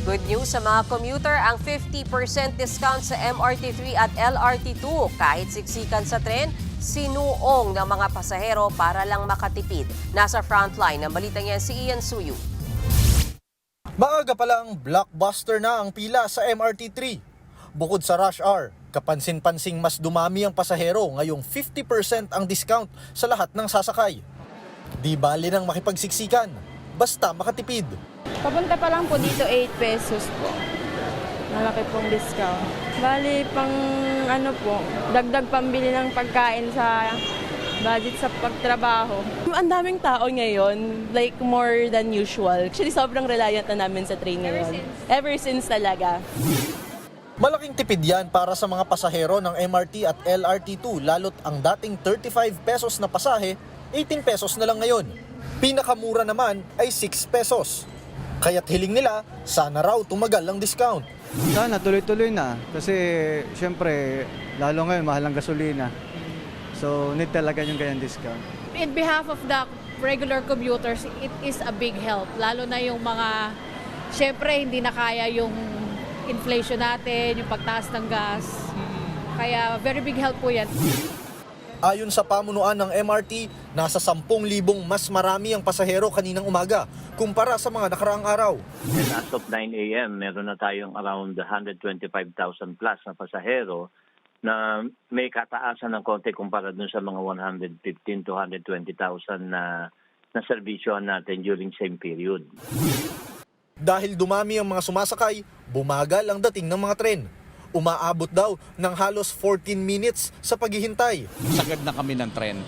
Good news sa mga commuter ang 50% discount sa MRT3 at LRT2. Kahit siksikan sa tren, sinuong ng mga pasahero para lang makatipid. Nasa frontline ng balitang yan si Ian Suyu. Maaga pa lang, blockbuster na ang pila sa MRT3. Bukod sa rush hour, kapansin-pansing mas dumami ang pasahero ngayong 50% ang discount sa lahat ng sasakay. Di bali nang makipagsiksikan, basta makatipid. Papunta pa lang po dito 8 pesos po. Malaki pong discount. Bali pang dagdag pambili ng pagkain sa budget sa pagtrabaho. Ang daming tao ngayon, like more than usual. Actually, sobrang reliant na namin sa train ngayon. Ever since talaga. Malaking tipid yan para sa mga pasahero ng MRT at LRT2 lalo't ang dating 35 pesos na pasahe, 18 pesos na lang ngayon. Pinakamura naman ay 6 pesos. Kaya't hiling nila, sana raw tumagal ang discount. Sana tuloy-tuloy na kasi syempre lalo ngayon mahal ang gasolina. So need talaga yung ganyan discount. In behalf of the regular commuters, it is a big help. Lalo na yung mga, syempre hindi na kaya yung inflation natin, yung pagtaas ng gas. Kaya very big help po yan. Ayon sa pamunuan ng MRT, nasa 10,000 mas marami ang pasahero kaninang umaga kumpara sa mga nakaraang araw. And as of 9 a.m., meron na tayong around 125,000 plus na pasahero na may kataasan ng konti kumpara dun sa mga 115 to 120,000 na serbisyohan natin during same period. Dahil dumami ang mga sumasakay, bumagal ang dating ng mga tren. Umaabot daw ng halos 14 minutes sa paghihintay. Sagad na kami ng tren.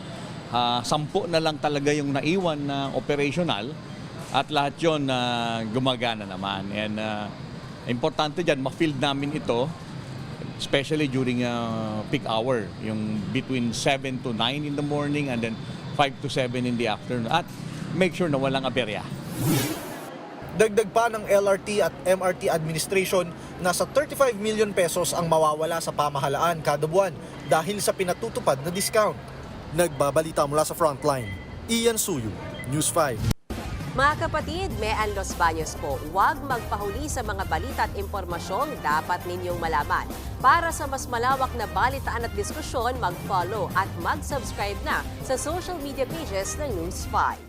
10 na lang talaga yung naiwan na operational at lahat yun gumagana naman. And importante dyan, ma-field namin ito, especially during peak hour, yung between 7 to 9 in the morning and then 5 to 7 in the afternoon. At make sure na walang aberya. Dagdag pa ng LRT at MRT administration, nasa 35 million pesos ang mawawala sa pamahalaan kada buwan dahil sa pinatutupad na discount. Nagbabalita mula sa frontline, Ian Suyu, News 5. Mga kapatid, Mean Los Baños po, huwag magpahuli sa mga balita at impormasyong dapat ninyong malaman. Para sa mas malawak na balitaan at diskusyon, mag-follow at mag-subscribe na sa social media pages ng News 5.